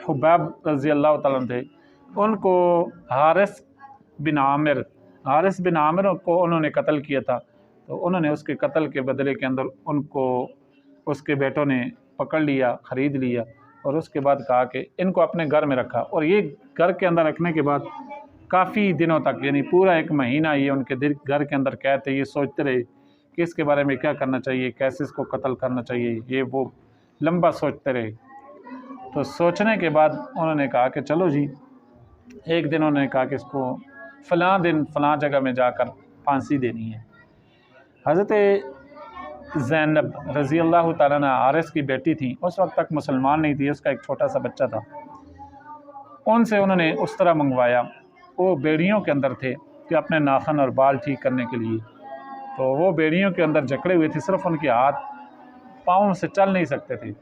हुबैब रज़ी अल्लाह ताला थे, उनको हारिस बिन आमिर को उन्होंने कत्ल किया था। तो उन्होंने उसके कत्ल के बदले के अंदर उनको उसके बेटों ने पकड़ लिया, ख़रीद लिया, और उसके बाद कहा कि इनको अपने घर में रखा। और ये घर के अंदर रखने के बाद काफ़ी दिनों तक, यानी पूरा 1 महीना ये उनके घर के अंदर कैद थे। ये सोचते रहे कि इसके बारे में क्या करना चाहिए, कैसे इसको कत्ल करना चाहिए, ये वो लंबा सोचते रहे। तो सोचने के बाद उन्होंने कहा कि चलो जी, एक दिन उन्होंने कहा कि इसको फ़लाँ दिन फ़लाँ जगह में जाकर फांसी देनी है। हज़रत ज़ैनब रज़ी अल्लाह ताला अन्हा हारिस की बेटी थी, उस वक्त तक मुसलमान नहीं थी, उसका एक छोटा सा बच्चा था। उनसे उन्होंने उस तरह मंगवाया, वो बेड़ियों के अंदर थे कि अपने नाखून और बाल ठीक करने के लिए। तो वो बेड़ियों के अंदर जकड़े हुए थे, सिर्फ उनके हाथ पाँव से चल नहीं सकते थे।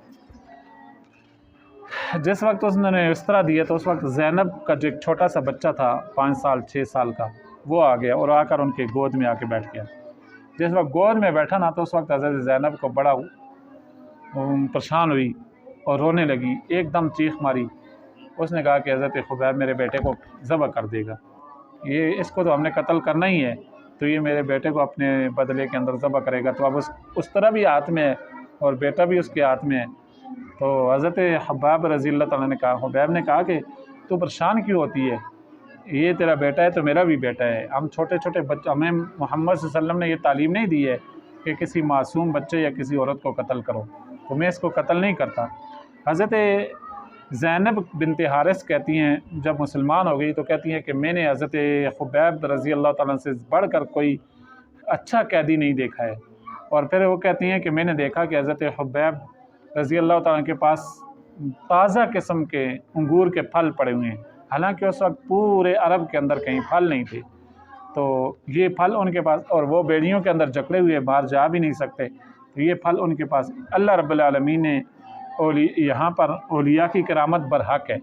जिस वक्त उसने इस तरह दिया तो उस वक्त ज़ैनब का जो एक छोटा सा बच्चा था 5 साल 6 साल का, वो आ गया और आकर उनके गोद में आके बैठ गया। जिस वक्त गोद में बैठा ना, तो उस वक्त हज़रत ज़ैनब को बड़ा परेशान हुई और रोने लगी, एकदम चीख मारी। उसने कहा कि हज़रत खुबैब मेरे बेटे को ज़ब्ह कर देगा, ये इसको तो हमने कत्ल करना ही है, तो ये मेरे बेटे को अपने बदले के अंदर ज़ब्ह करेगा। तो अब उस तरह भी हाथ में है और बेटा भी उसके हाथ में है। तो हज़रत हुबैब रज़ी अल्लाह ताला ने कहा, हुबैब ने कहा कि तू परेशान क्यों होती है, ये तेरा बेटा है तो मेरा भी बेटा है। हम छोटे छोटे बच्चे, हमें मोहम्मद सल्लल्लाहु अलैहि वसल्लम ने ये तालीम नहीं दी है कि किसी मासूम बच्चे या किसी औरत को कत्ल करो, तो मैं इसको कत्ल नहीं करता। हज़रत ज़ैनब बिनत हारिस कहती हैं, जब मुसलमान हो गई तो कहती हैं कि मैंने हज़रत हुबैब रज़ी अल्लाह ताला से बढ़कर कोई अच्छा कैदी नहीं देखा है। और फिर वो कहती हैं कि मैंने देखा कि हज़रत हुबैब रज़ी अल्लाह ताला के पास ताज़ा किस्म के अंगूर के फल पड़े हुए हैं, हालांकि उस वक्त पूरे अरब के अंदर कहीं फल नहीं थे। तो ये फल उनके पास, और वो बेड़ियों के अंदर जकड़े हुए बाहर जा भी नहीं सकते, तो ये फल उनके पास। अल्लाह रब्बुल आलमीन ने यहाँ पर औलिया की करामत बरहक है,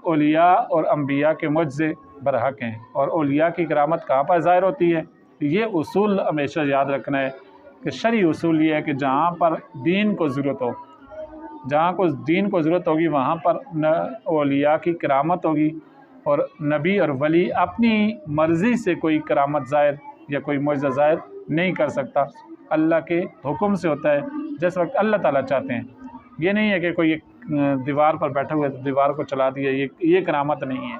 औलिया और अंबिया के मुझसे बरहक हैं। और औलिया की करामत कहाँ पर ज़ाहिर होती है, ये उसूल हमेशा याद रखना है कि शरई उसूल ये है कि जहाँ पर दीन को ज़रूरत हो, जहाँ को दीन को ज़रूरत होगी वहाँ पर औलिया की करामत होगी। और नबी और वली अपनी मर्ज़ी से कोई करामत ज़ाहिर या कोई मुअज़्ज़ा ज़ाहिर नहीं कर सकता, अल्लाह के हुक्म से होता है, जिस वक्त अल्लाह ताला चाहते हैं। ये नहीं है कि कोई दीवार पर बैठा हुआ है तो दीवार को चला दिया, ये करामत नहीं है।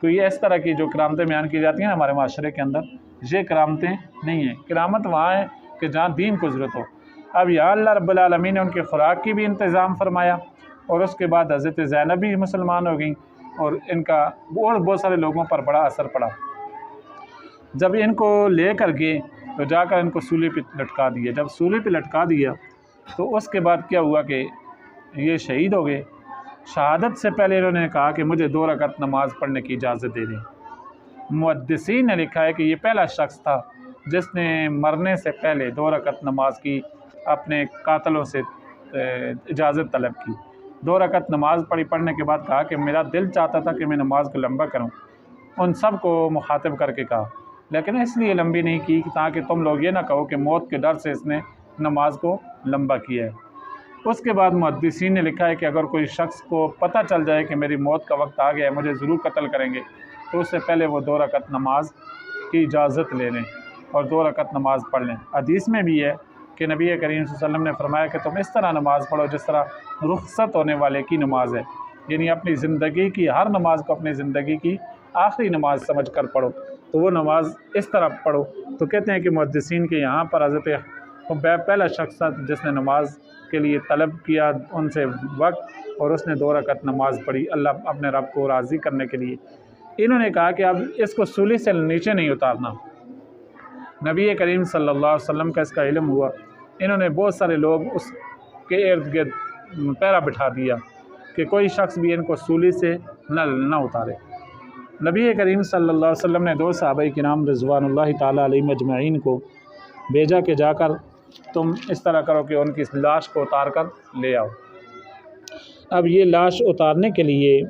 तो ये इस तरह की जो करामतें बयान की जाती हैं ना हमारे माशरे के अंदर, ये करामतें नहीं हैं। करामत वहाँ है कि जहाँ दीन को ज़रूरत हो। अब यहाँ अल्लाह रब्बुल आलमीन ने उनके ख़ुराक की भी इंतज़ाम फरमाया, और उसके बाद हज़रत ज़ैनब भी मुसलमान हो गई, और इनका और बहुत सारे लोगों पर बड़ा असर पड़ा। जब इनको ले कर गए तो जाकर इनको सूली पे लटका दिया। जब सूली पे लटका दिया तो उसके बाद क्या हुआ कि ये शहीद हो गए। शहादत से पहले इन्होंने कहा कि मुझे 2 रकात नमाज़ पढ़ने की इजाज़त दे दें। मुहद्दिसीन ने लिखा है कि ये पहला शख्स था जिसने मरने से पहले 2 रकात नमाज की अपने कातलों से इजाज़त तलब की। 2 रकात नमाज़ पढ़ने के बाद कहा कि मेरा दिल चाहता था कि मैं नमाज को लंबा करूं। उन सब को मुखातिब करके कहा, लेकिन इसलिए लंबी नहीं की ताकि तुम लोग ये ना कहो कि मौत के डर से इसने नमाज को लंबा किया है। उसके बाद मुहद्दिसीन ने लिखा है कि अगर कोई शख्स को पता चल जाए कि मेरी मौत का वक्त आ गया है, मुझे ज़रूर कत्ल करेंगे, तो उससे पहले वो 2 रकात नमाज की इजाज़त ले लें और 2 रकात नमाज पढ़ लें। हदीस में भी है कि नबी करीम सल्लल्लाहु अलैहि वसल्लम ने फरमाया कि तुम इस तरह नमाज़ पढ़ो जिस तरह रुखसत होने वाले की नमाज है, यानी अपनी ज़िंदगी की हर नमाज को अपनी ज़िंदगी की आखिरी नमाज समझ कर पढ़ो। तो वो नमाज इस तरह पढ़ो। तो कहते हैं कि मुहद्दिसीन के यहाँ पर हज़रत हुबैब पहला शख्स था जिसने नमाज के लिए तलब किया उनसे वक्त, और उसने 2 रकात नमाज पढ़ी अल्लाह अपने रब को राज़ी करने के लिए। इन्होंने कहा कि अब इसको सूली से नीचे नहीं उतारना। नबी करीम सल्लल्लाहु अलैहि वसल्लम का इसका इल्म हुआ, इन्होंने बहुत सारे लोग उसके इर्द गिर्द पैरा बिठा दिया कि कोई शख्स भी इनको सूली से न उतारे। नबी करीम सल्लल्लाहु अलैहि वसल्लम ने 2 सहाबाए किराम रिज़वानुल्लाहि ताला अलैहिम अजमईन को भेजा कि जाकर तुम इस तरह करो कि उनकी लाश को उतार कर ले आओ। अब ये लाश उतारने के लिए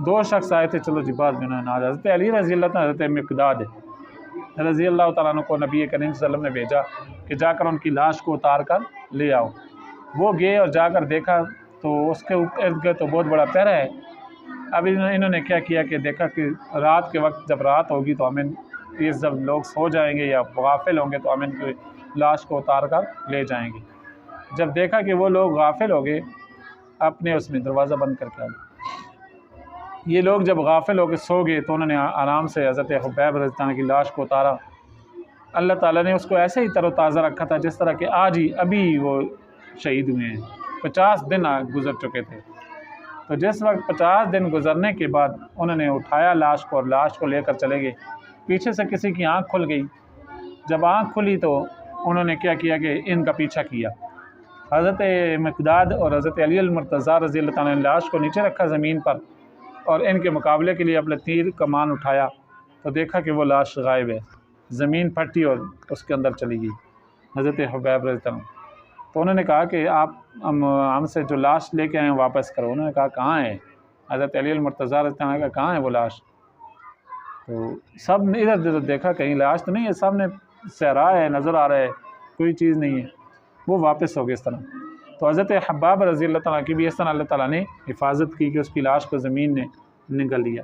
دو شخص آئے تھے، چلو جی بعد میں انہوں نے حضرت علی رضی اللہ عنہ، حضرت مقداد رضی اللہ تعالیٰ عنہ کو نبی کریم صلی اللہ علیہ وسلم نے بھیجا کہ جا کر ان کی لاش کو اتار کر لے آؤ۔ وہ گئے اور جا کر دیکھا تو اس کے ارد گرد تو بہت بڑا پہرا ہے۔ اب انہوں نے کیا کیا کہ دیکھا کہ رات کے وقت جب رات ہوگی تو ہمیں یہ جب لوگ سو جائیں گے یا غافل ہوں گے تو ہم ان کی لاش کو اتار کر لے جائیں گے۔ جب دیکھا کہ وہ لوگ غافل ہو گئے، اپنے اس میں دروازہ بند کر کے آ گئے۔ یہ لوگ جب غافل ہو کے سو گئے تو انہوں نے آرام سے حضرت خبیب رضی اللہ عنہ کی لاش کو اتارا۔ اللہ تعالیٰ نے اس کو ایسے ہی تر و تازہ رکھا تھا جس طرح کہ آج ہی ابھی وہ شہید ہوئے ہیں۔ 50 دن گزر چکے تھے۔ تو جس وقت 50 دن گزرنے کے بعد انہوں نے اٹھایا لاش کو اور لاش کو لے کر چلے گئے۔ پیچھے سے کسی کی آنکھ کھل گئی۔ جب آنکھ کھلی تو انہوں نے کیا کیا کہ ان کا پیچھا کیا۔ حضرت مقداد اور حضرت علی المرتضیٰ رضی اللہ تعالیٰ نے لاش کو نیچے رکھا زمین پر اور ان کے مقابلے کے لیے اپنے تیر کمان اٹھایا تو دیکھا کہ وہ لاش غائب ہے۔ زمین پھٹی اور اس کے اندر چلی گئی حضرت حبیب رضی اللہ عنہ۔ تو انہوں نے کہا کہ آپ ہم سے جو لاش لے کے آئے ہیں واپس کرو۔ انہوں نے کہا کہاں ہے؟ حضرت علی المرتضیٰ رضی اللہ عنہ نے کہا کہاں ہے وہ لاش؟ تو سب نے ادھر ادھر دیکھا، کہیں لاش تو نہیں ہے، سب نے صحرا ہے، نظر آ رہا ہے، کوئی چیز نہیں ہے۔ وہ واپس ہو گئے اس طرح۔ تو حضرت حباب رضی اللہ تعالیٰ کی بھی اس طرح اللہ تعالیٰ نے حفاظت کی کہ اس کی لاش کو زمین نے نگل لیا۔